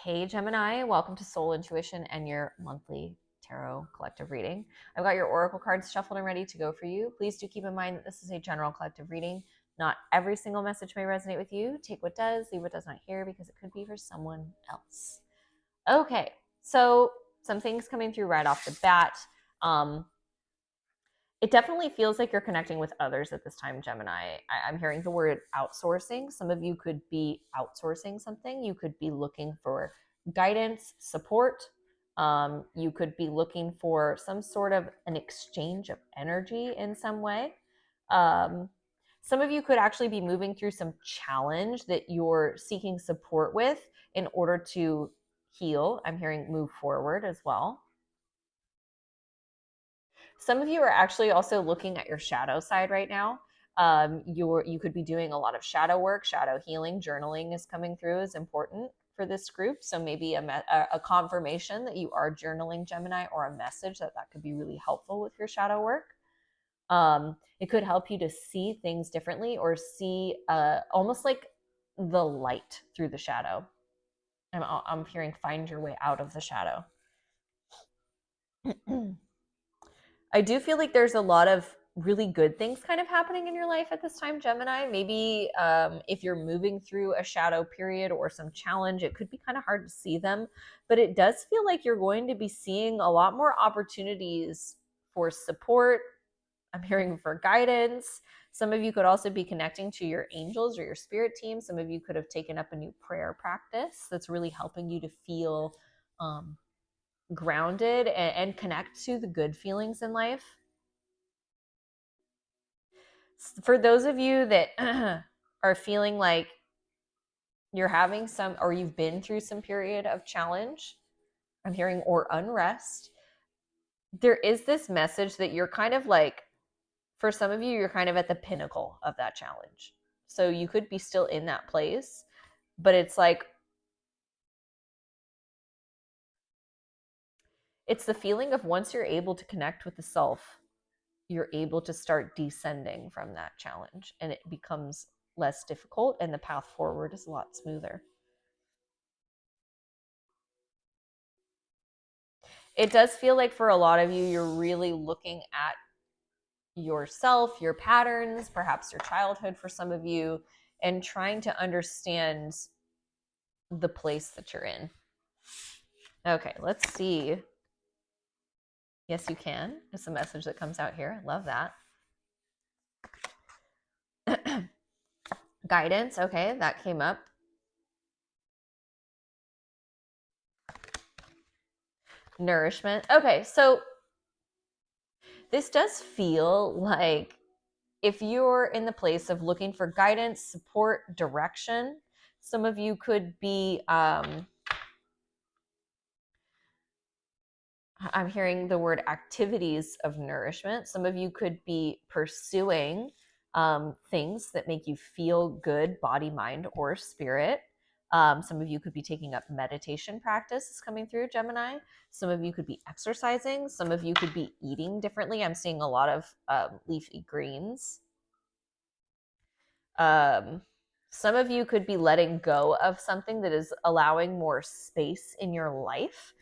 Hey Gemini, welcome to Soul Intuition and your monthly tarot collective reading. I've got your oracle cards shuffled and ready to go for you. Please do keep in mind that this is a general collective reading. Not every single message may resonate with you. Take what does, leave what does not here, because it could be for someone else. Okay, so some things coming through right off the bat. Um, it definitely feels like you're connecting with others at this time, Gemini. I'm hearing the word outsourcing. Some of you could be outsourcing something. You could be looking for guidance, support. You could be looking for some sort of an exchange of energy in some way. Um, some of you could actually be moving through some challenge that you're seeking support with in order to heal. I'm hearing move forward as well. Some of you are actually also looking at your shadow side right now. You could be doing a lot of shadow work, shadow healing, journaling is coming through is important for this group. So maybe a confirmation that you are journaling, Gemini, or a message that could be really helpful with your shadow work. It could help you to see things differently or see almost like the light through the shadow. I'm hearing find your way out of the shadow. I do feel like there's a lot of really good things kind of happening in your life at this time, Gemini. Maybe if you're moving through a shadow period or some challenge, it could be kind of hard to see them. But it does feel like you're going to be seeing a lot more opportunities for support. I'm hearing for guidance. Some of you could also be connecting to your angels or your spirit team. Some of you could have taken up a new prayer practice that's really helping you to feel grounded and connect to the good feelings in life. For those of you that are feeling like you're having some, or you've been through some period of challenge, I'm hearing, or unrest, there is this message that you're kind of like, for some of you, you're kind of at the pinnacle of that challenge. So you could be still in that place, but it's like, it's the feeling of once you're able to connect with the self, you're able to start descending from that challenge and it becomes less difficult and the path forward is a lot smoother. It does feel like for a lot of you, you're really looking at yourself, your patterns, perhaps your childhood for some of you, and trying to understand the place that you're in. Okay, let's see. Yes, you can. It's a message that comes out here. I love that. Guidance. Okay, that came up. Nourishment. Okay, so this does feel like if you're in the place of looking for guidance, support, direction, some of you could be I'm hearing the word activities of nourishment. Some of you could be pursuing things that make you feel good, body, mind, or spirit. Some of you could be taking up meditation practice, coming through, Gemini. Some of you could be exercising. Some of you could be eating differently. I'm seeing a lot of leafy greens. Some of you could be letting go of something that is allowing more space in your life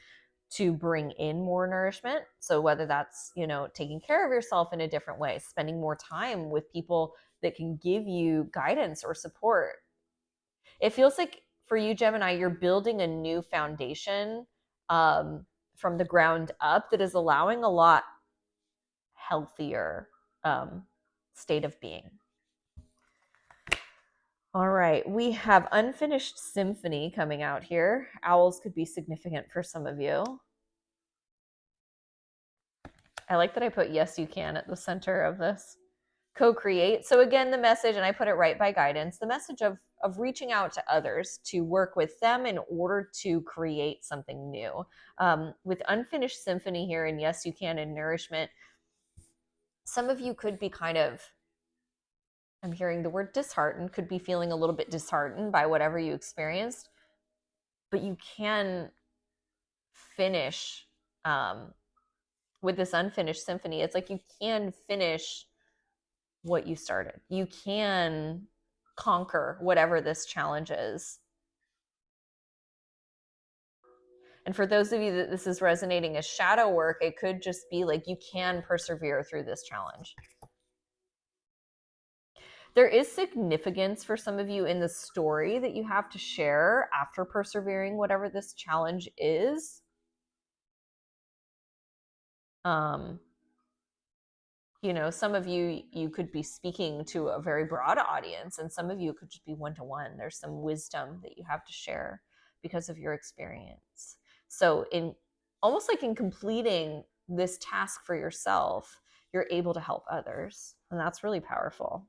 to bring in more nourishment. So whether that's, taking care of yourself in a different way, spending more time with people that can give you guidance or support. It feels like for you, Gemini, you're building a new foundation from the ground up that is allowing a lot healthier state of being. All right, we have Unfinished Symphony coming out here. Owls could be significant for some of you. I like that I put yes, you can at the center of this. Co-create. So again, the message, and I put it right by guidance, the message of reaching out to others to work with them in order to create something new. With Unfinished Symphony here and yes, you can and Nourishment, some of you could be kind of, I'm hearing the word disheartened, could be feeling a little bit disheartened by whatever you experienced, but you can finish with this Unfinished Symphony. It's like you can finish what you started. You can conquer whatever this challenge is. And for those of you that this is resonating as shadow work, it could just be like you can persevere through this challenge. There is significance for some of you in the story that you have to share after persevering whatever this challenge is. You know, some of you could be speaking to a very broad audience, and some of you could just be one-to-one. There's some wisdom that you have to share because of your experience. So in almost like in completing this task for yourself, you're able to help others, and that's really powerful.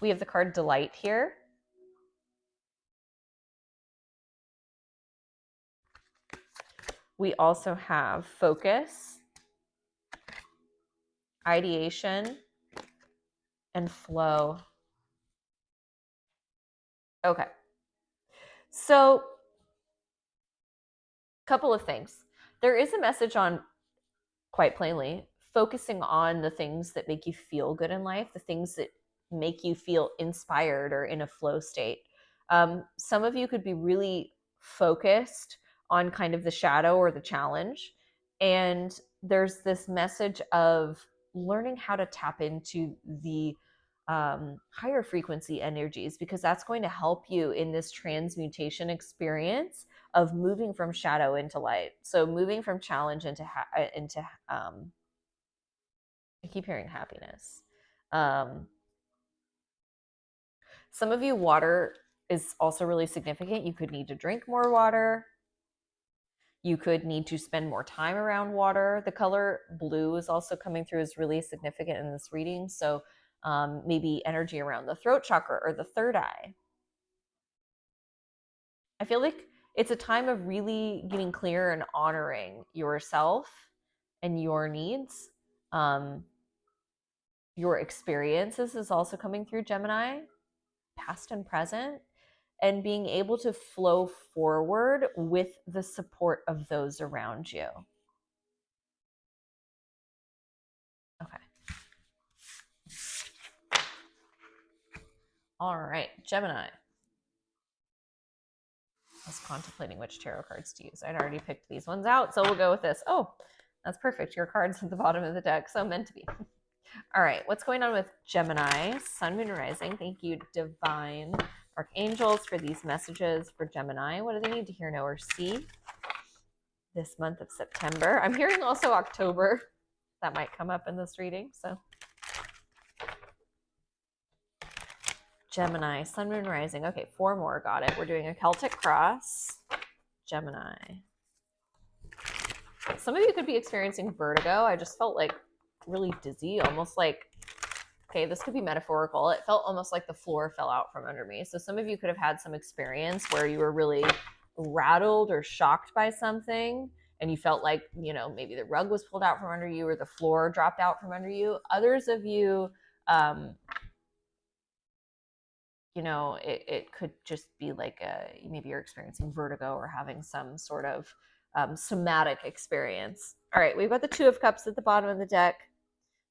We have the card Delight here. We also have Focus, Ideation, and Flow. Okay. So, a couple of things. There is a message on, quite plainly, focusing on the things that make you feel good in life, the things that make you feel inspired or in a flow state. Some of you could be really focused on kind of the shadow or the challenge. And there's this message of learning how to tap into the higher frequency energies, because that's going to help you in this transmutation experience of moving from shadow into light. So moving from challenge into I keep hearing happiness. Some of you, water is also really significant. You could need to drink more water. You could need to spend more time around water. The color blue is also coming through as really significant in this reading. So maybe energy around the throat chakra or the third eye. I feel like it's a time of really getting clear and honoring yourself and your needs. Your experiences is also coming through, Gemini, past and present, and being able to flow forward with the support of those around you. Okay. All right, Gemini. I was contemplating which tarot cards to use. I'd already picked these ones out, so we'll go with this. Oh, that's perfect. Your card's at the bottom of the deck, so meant to be. All right, what's going on with Gemini? Sun, Moon, Rising. Thank you, Divine Archangels, for these messages for Gemini. What do they need to hear, know, or see this month of September? I'm hearing also October. That might come up in this reading, so. Gemini, Sun, Moon, Rising. Okay, 4 more. Got it. We're doing a Celtic cross. Gemini. Some of you could be experiencing vertigo. I just felt like really dizzy, almost like, okay, this could be metaphorical. It felt almost like the floor fell out from under me. So some of you could have had some experience where you were really rattled or shocked by something, and you felt like, you know, maybe the rug was pulled out from under you or the floor dropped out from under you. Others of you, you know, it could just be like maybe you're experiencing vertigo or having some sort of somatic experience. All right, we've got the Two of Cups at the bottom of the deck,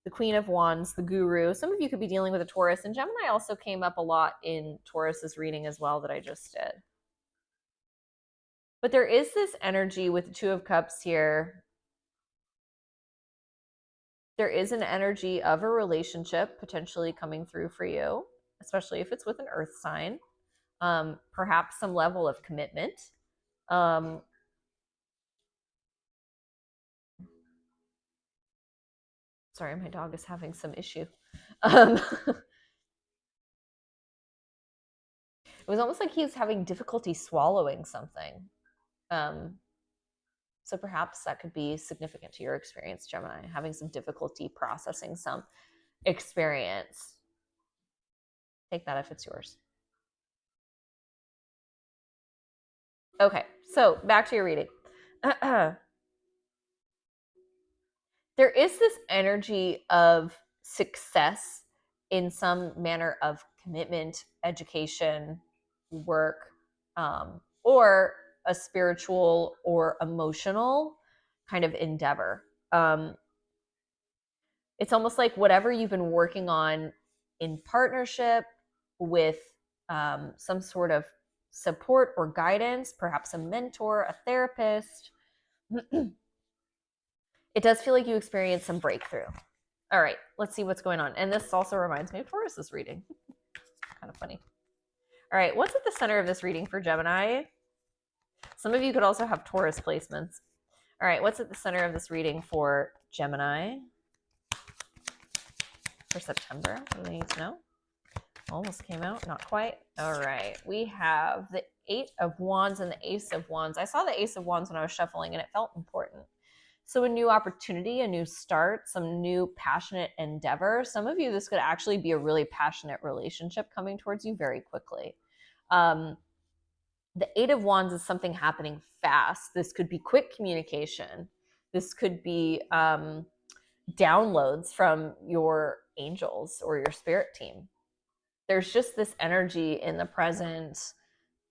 the Queen of Wands, the Guru. Some of you could be dealing with a Taurus, and Gemini also came up a lot in Taurus's reading as well that I just did. But there is this energy with the Two of Cups here. There is an energy of a relationship potentially coming through for you, especially if it's with an earth sign. Perhaps some level of commitment. Sorry, my dog is having some issue. It was almost like he was having difficulty swallowing something. So perhaps that could be significant to your experience, Gemini, having some difficulty processing some experience. Take that if it's yours. Okay, so back to your reading. There is this energy of success in some manner of commitment, education, work, or a spiritual or emotional kind of endeavor. It's almost like whatever you've been working on in partnership with some sort of support or guidance, perhaps a mentor, a therapist. It does feel like you experience some breakthrough. All right, let's see what's going on. And this also reminds me of Taurus's reading. Kind of funny. All right, what's at the center of this reading for Gemini? Some of you could also have Taurus placements. All right, what's at the center of this reading for Gemini for September? What do they need to know? Almost came out, not quite. All right, we have the Eight of Wands and the Ace of Wands. I saw the Ace of Wands when I was shuffling and it felt important. So a new opportunity, a new start, some new passionate endeavor. Some of you, this could actually be a really passionate relationship coming towards you very quickly. The Eight of Wands is something happening fast. This could be quick communication. This could be downloads from your angels or your spirit team. There's just this energy in the present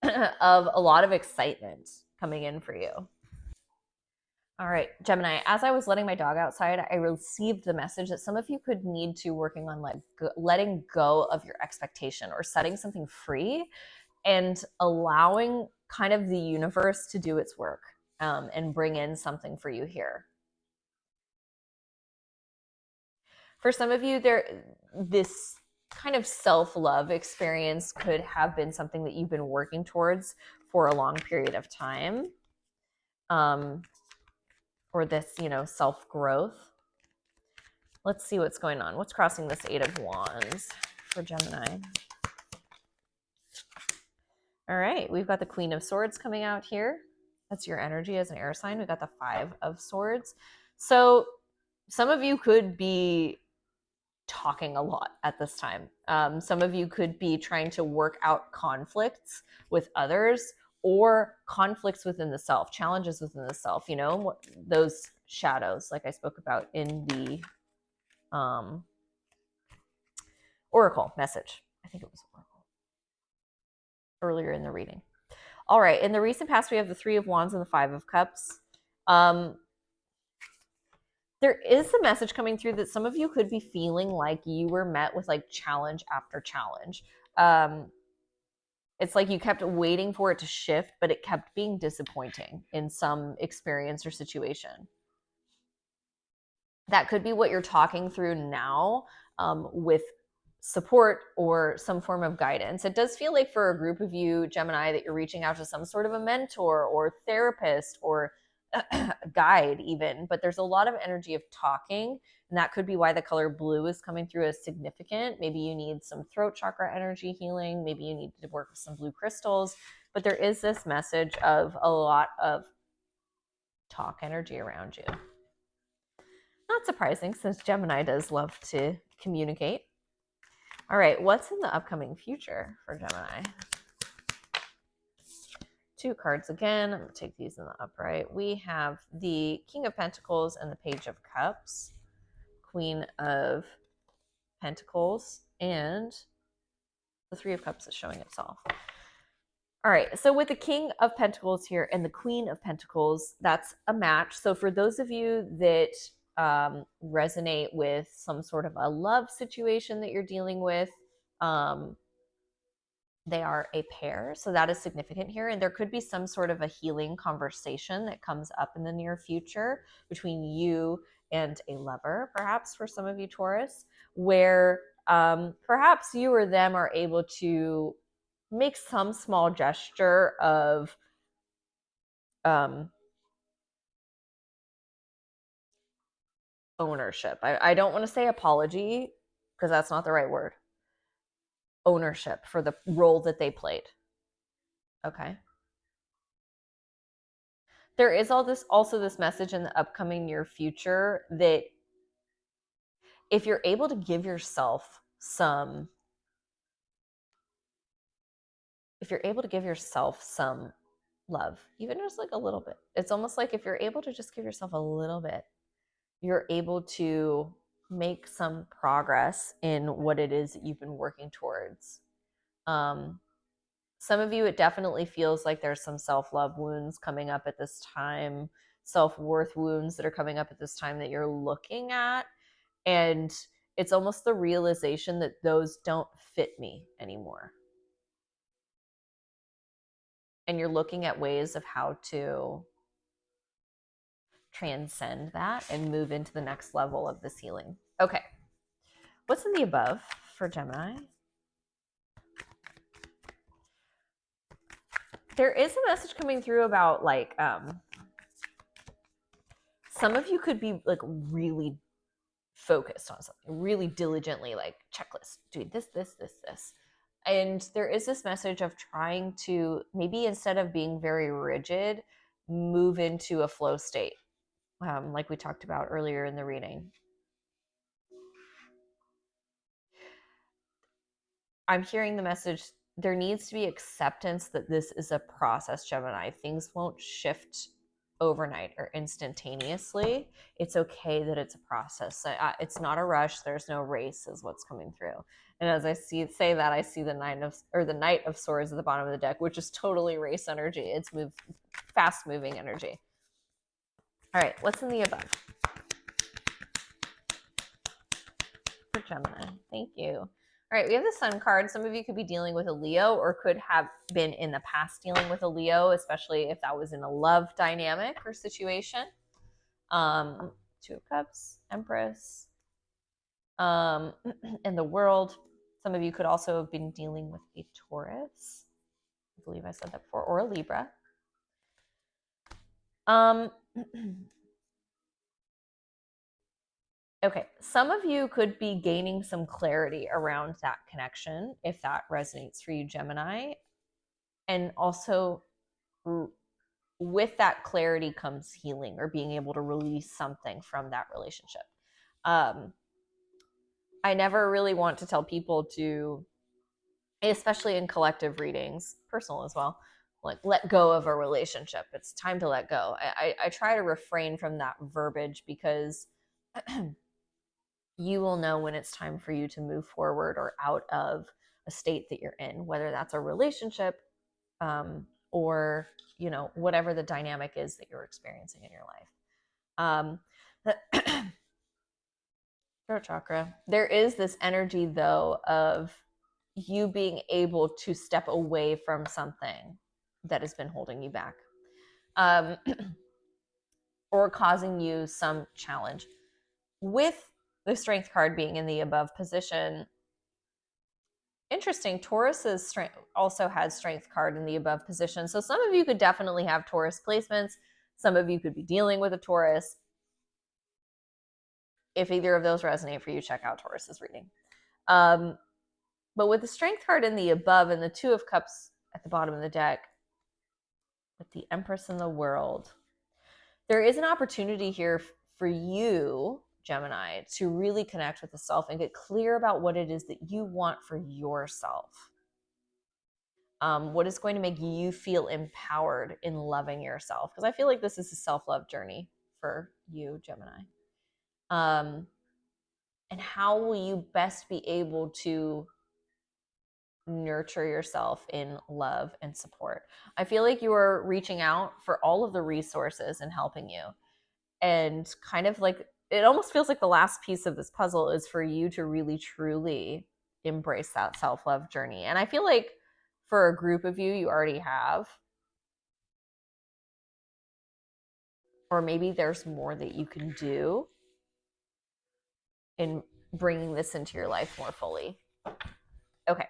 of a lot of excitement coming in for you. All right, Gemini, as I was letting my dog outside, I received the message that some of you could need to working on letting go of your expectation or setting something free and allowing kind of the universe to do its work and bring in something for you here. For some of you, this kind of self-love experience could have been something that you've been working towards for a long period of time. Or this, self-growth. Let's see what's going on. What's crossing this Eight of Wands for Gemini? All right, we've got the Queen of Swords coming out here. That's your energy as an air sign. We've got the Five of Swords. So some of you could be talking a lot at this time. Some of you could be trying to work out conflicts with others or conflicts within the self, challenges within the self, those shadows like I spoke about in the Oracle message. I think it was Oracle earlier in the reading. All right, in the recent past, we have the Three of Wands and the Five of Cups. There is a message coming through that some of you could be feeling like you were met with like challenge after challenge. It's like you kept waiting for it to shift, but it kept being disappointing in some experience or situation. That could be what you're talking through now with support or some form of guidance. It does feel like for a group of you, Gemini, that you're reaching out to some sort of a mentor or therapist or guide even, but there's a lot of energy of talking, and that could be why the color blue is coming through as significant. Maybe you need some throat chakra energy healing. Maybe you need to work with some blue crystals, but there is this message of a lot of talk energy around you. Not surprising, since Gemini does love to communicate. All right, what's in the upcoming future for Gemini? Two cards again. I'm going to take these in the upright. We have the King of Pentacles and the Page of Cups, Queen of Pentacles, and the Three of Cups is showing itself. All right, so with the King of Pentacles here and the Queen of Pentacles, that's a match. So for those of you that resonate with some sort of a love situation that you're dealing with, they are a pair, so that is significant here. And there could be some sort of a healing conversation that comes up in the near future between you and a lover, perhaps for some of you Taurus, where perhaps you or them are able to make some small gesture of ownership. I don't want to say apology because that's not the right word. Ownership for the role that they played. Okay. There is also this message in the upcoming near future that if you're able to give yourself some love, even just like a little bit, it's almost like if you're able to just give yourself a little bit, you're able to make some progress in what it is that you've been working towards. Some of you, it definitely feels like there's some self-love wounds coming up at this time, self-worth wounds that are coming up at this time that you're looking at. And it's almost the realization that those don't fit me anymore. and you're looking at ways of how to transcend that and move into the next level of this healing. Okay. What's in the above for Gemini? There is a message coming through about like some of you could be like really focused on something, really diligently, like checklist, doing this. And there is this message of trying to maybe, instead of being very rigid, move into a flow state, like we talked about earlier in the reading. I'm hearing the message, there needs to be acceptance that this is a process, Gemini. Things won't shift overnight or instantaneously. It's okay that it's a process. It's not a rush. There's no race, is what's coming through. And as I say that, I see the Knight of Swords at the bottom of the deck, which is totally race energy. It's fast moving energy. All right, what's in the above for Gemini? Thank you. All right, we have the Sun card. Some of you could be dealing with a Leo, or could have been in the past dealing with a Leo, especially if that was in a love dynamic or situation. Two of Cups, Empress, and the World. Some of you could also have been dealing with a Taurus. I believe I said that before, or a Libra. Okay, some of you could be gaining some clarity around that connection, if that resonates for you, Gemini. And also, with that clarity comes healing, or being able to release something from that relationship. I never really want to tell people to, especially in collective readings, personal as well, like let go of a relationship. It's time to let go. I try to refrain from that verbiage, because you will know when it's time for you to move forward or out of a state that you're in, whether that's a relationship, or, whatever the dynamic is that you're experiencing in your life. Throat chakra. There is this energy, though, of you being able to step away from something that has been holding you back, or causing you some challenge. With the Strength card being in the above position, interesting, Taurus's strength also has Strength card in the above position. So some of you could definitely have Taurus placements. Some of you could be dealing with a Taurus. If either of those resonate for you, check out Taurus's reading. But with the Strength card in the above and the Two of Cups at the bottom of the deck, with the Empress in the World, there is an opportunity here for you, Gemini, to really connect with the self and get clear about what it is that you want for yourself. What is going to make you feel empowered in loving yourself? Because I feel like this is a self-love journey for you, Gemini. And how will you best be able to nurture yourself in love and support? I feel like you are reaching out for all of the resources and helping you. And kind of like, it almost feels like the last piece of this puzzle is for you to really, truly embrace that self-love journey. And I feel like for a group of you already have. Or maybe there's more that you can do in bringing this into your life more fully. Okay.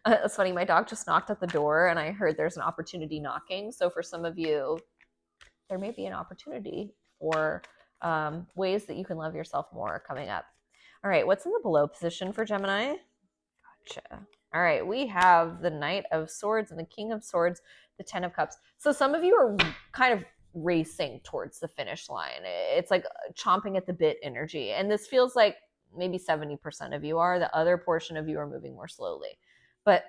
It's funny, my dog just knocked at the door and I heard there's an opportunity knocking. So for some of you, there may be an opportunity for ways that you can love yourself more coming up. All right, what's in the below position for Gemini? Gotcha. All right, we have the Knight of Swords and the King of Swords, the Ten of Cups. So some of you are kind of racing towards the finish line. It's like chomping at the bit energy. And this feels like maybe 70% of you are. The other portion of you are moving more slowly. But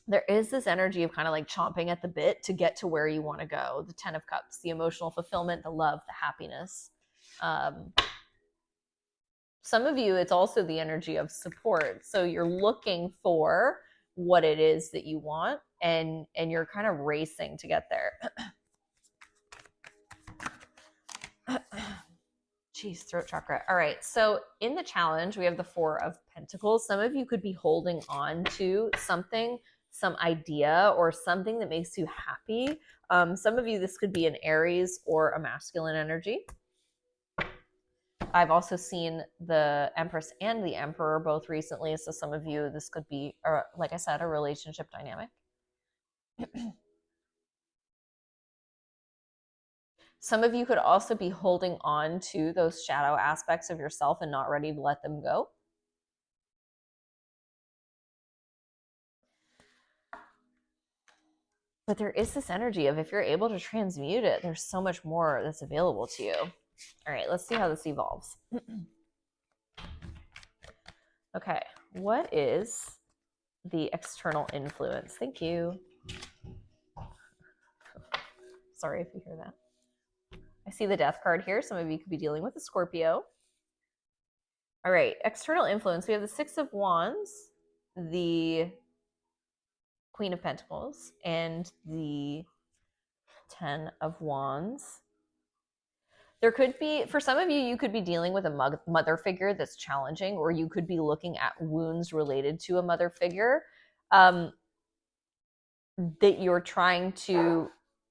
there is this energy of kind of like chomping at the bit to get to where you want to go. The Ten of Cups, the emotional fulfillment, the love, the happiness. Some of you, it's also the energy of support. So you're looking for what it is that you want, and you're kind of racing to get there. Jeez, throat chakra. All right, so in the challenge, we have the Four of Pentacles. Some of you could be holding on to something, some idea, or something that makes you happy. Some of you, this could be an Aries or a masculine energy. I've also seen the Empress and the Emperor both recently. So some of you, this could be, like I said, a relationship dynamic. Some of you could also be holding on to those shadow aspects of yourself and not ready to let them go. But there is this energy of if you're able to transmute it, there's so much more that's available to you. All right, let's see how this evolves. Okay, what is the external influence? Thank you. Sorry if you hear that. I see the death card here. Some of you could be dealing with a Scorpio. All right, external influence. We have the Six of Wands, the Queen of Pentacles, and the 10 of Wands. There could be, for some of you, you could be dealing with a mother figure that's challenging, or you could be looking at wounds related to a mother figure that you're trying to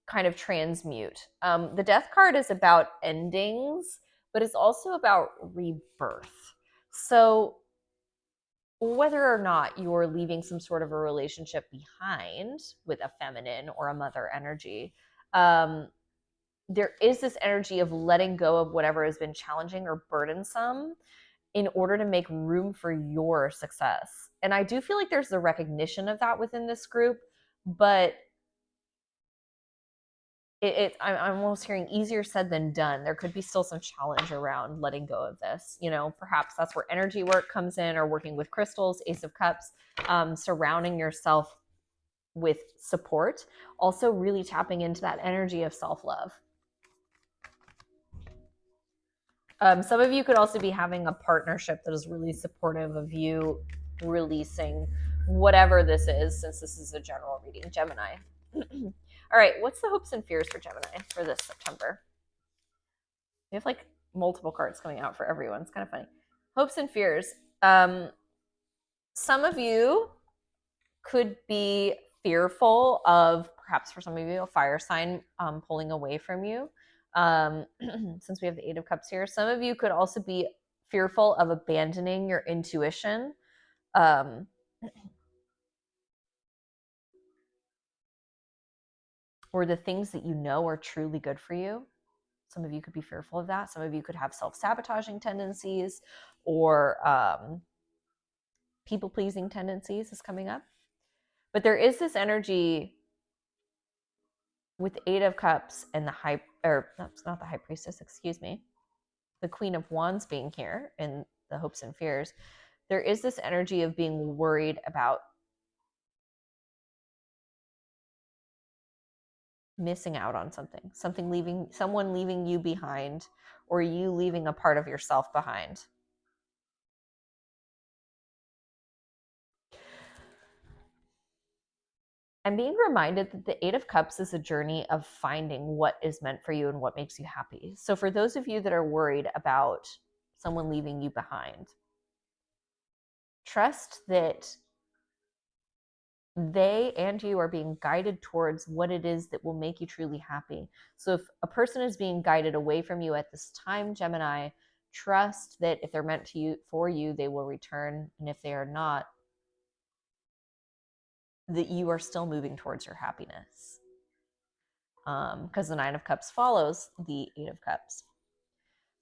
kind of transmute. The death card is about endings, but it's also about rebirth. So whether or not you're leaving some sort of a relationship behind with a feminine or a mother energy, there is this energy of letting go of whatever has been challenging or burdensome in order to make room for your success. And I do feel like there's the recognition of that within this group, but I'm almost hearing easier said than done. There could be still some challenge around letting go of this. You know, perhaps that's where energy work comes in, or working with crystals, Ace of Cups, surrounding yourself with support. Also really tapping into that energy of self-love. Some of you could also be having a partnership that is really supportive of you releasing whatever this is, since this is a general reading. Gemini. All right, what's the hopes and fears for Gemini for this September? We have like multiple cards coming out for everyone. It's kind of funny. Hopes and fears. Some of you could be fearful of, perhaps for some of you, a fire sign pulling away from you. Since we have the Eight of Cups here, some of you could also be fearful of abandoning your intuition. Or the things that you know are truly good for you. Some of you could be fearful of that. Some of you could have self-sabotaging tendencies, or people-pleasing tendencies is coming up. But there is this energy with the Eight of Cups and the not the High Priestess, excuse me, the Queen of Wands being here in the hopes and fears. There is this energy of being worried about missing out on something, someone leaving you behind, or you leaving a part of yourself behind. I'm being reminded that the Eight of Cups is a journey of finding what is meant for you and what makes you happy. So for those of you that are worried about someone leaving you behind, trust that they and you are being guided towards what it is that will make you truly happy. So if a person is being guided away from you at this time, Gemini, trust that if they're meant to you for you, they will return. And if they are not, that you are still moving towards your happiness. Because the Nine of Cups follows the Eight of Cups.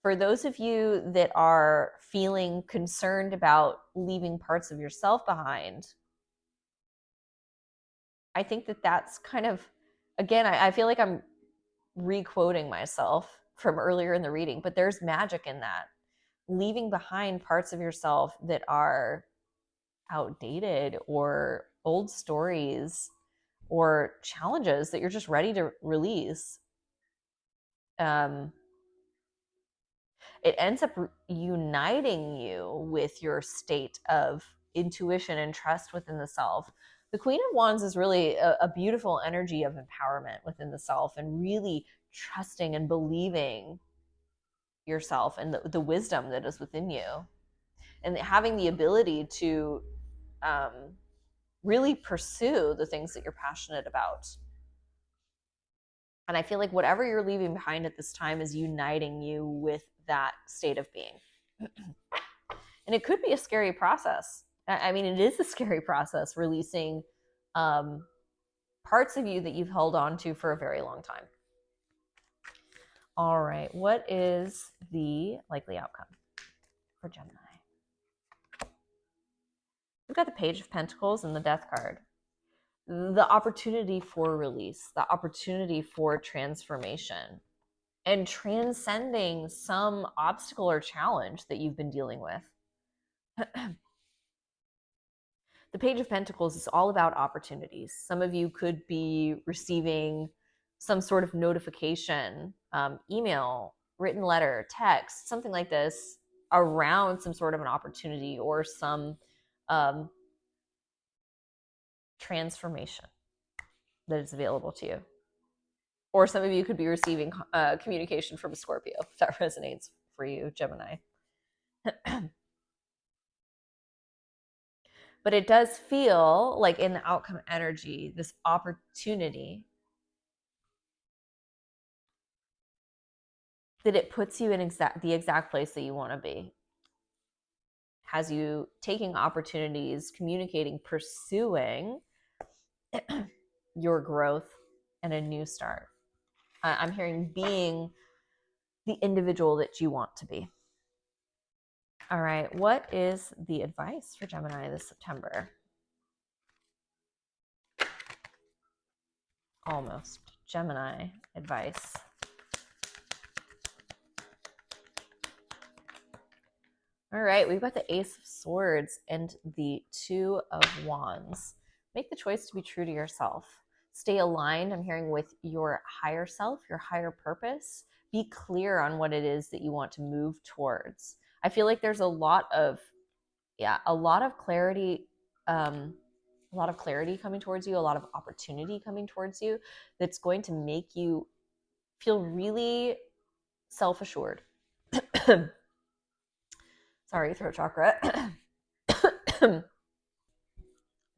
For those of you that are feeling concerned about leaving parts of yourself behind, I think that that's kind of, again, I feel like I'm re-quoting myself from earlier in the reading, but there's magic in that. Leaving behind parts of yourself that are outdated, or old stories, or challenges that you're just ready to release. It ends up uniting you with your state of intuition and trust within the self. The Queen of Wands is really a beautiful energy of empowerment within the self, and really trusting and believing yourself and the wisdom that is within you, and having the ability to really pursue the things that you're passionate about. And I feel like whatever you're leaving behind at this time is uniting you with that state of being. And it could be a scary process. I mean, it is a scary process, releasing parts of you that you've held on to for a very long time. All right, what is the likely outcome for Gemini? We've got the Page of Pentacles and the Death card. The opportunity for release, the opportunity for transformation, and transcending some obstacle or challenge that you've been dealing with. The Page of Pentacles is all about opportunities. Some of you could be receiving some sort of notification, email, written letter, text, something like this around some sort of an opportunity or some transformation that is available to you. Or some of you could be receiving communication from a Scorpio, if that resonates for you, Gemini. But it does feel like in the outcome energy, this opportunity, that it puts you in the exact place that you want to be. Has you taking opportunities, communicating, pursuing your growth and a new start. I'm hearing being the individual that you want to be. All right, what is the advice for Gemini this September? Almost. Gemini advice. All right, we've got the Ace of Swords and the Two of Wands. Make the choice to be true to yourself. Stay aligned, I'm hearing, with your higher self, your higher purpose. Be clear on what it is that you want to move towards. I feel like there's a lot of clarity, coming towards you, a lot of opportunity coming towards you that's going to make you feel really self-assured. Sorry, throat chakra.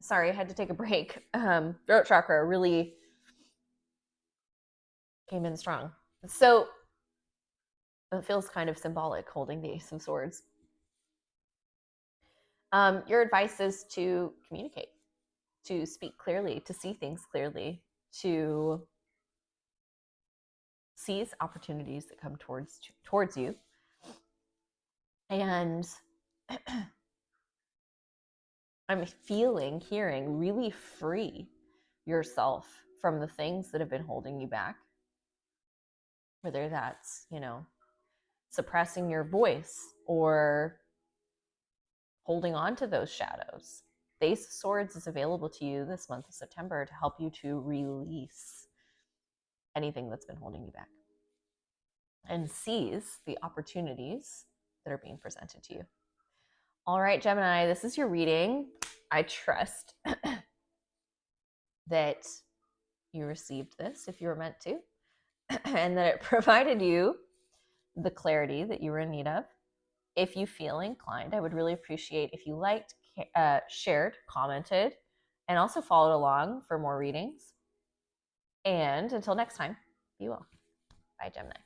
Sorry, I had to take a break. Throat chakra really came in strong. So it feels kind of symbolic holding the Ace of Swords. Your advice is to communicate, to speak clearly, to see things clearly, to seize opportunities that come towards you. And I'm hearing really free yourself from the things that have been holding you back. Whether that's, suppressing your voice or holding on to those shadows. The Ace of Swords is available to you this month of September to help you to release anything that's been holding you back and seize the opportunities that are being presented to you. All right, Gemini, this is your reading. I trust that you received this if you were meant to, and that it provided you the clarity that you were in need of. If you feel inclined, I would really appreciate if you liked, shared, commented, and also followed along for more readings. And until next time, be well. Bye, Gemini.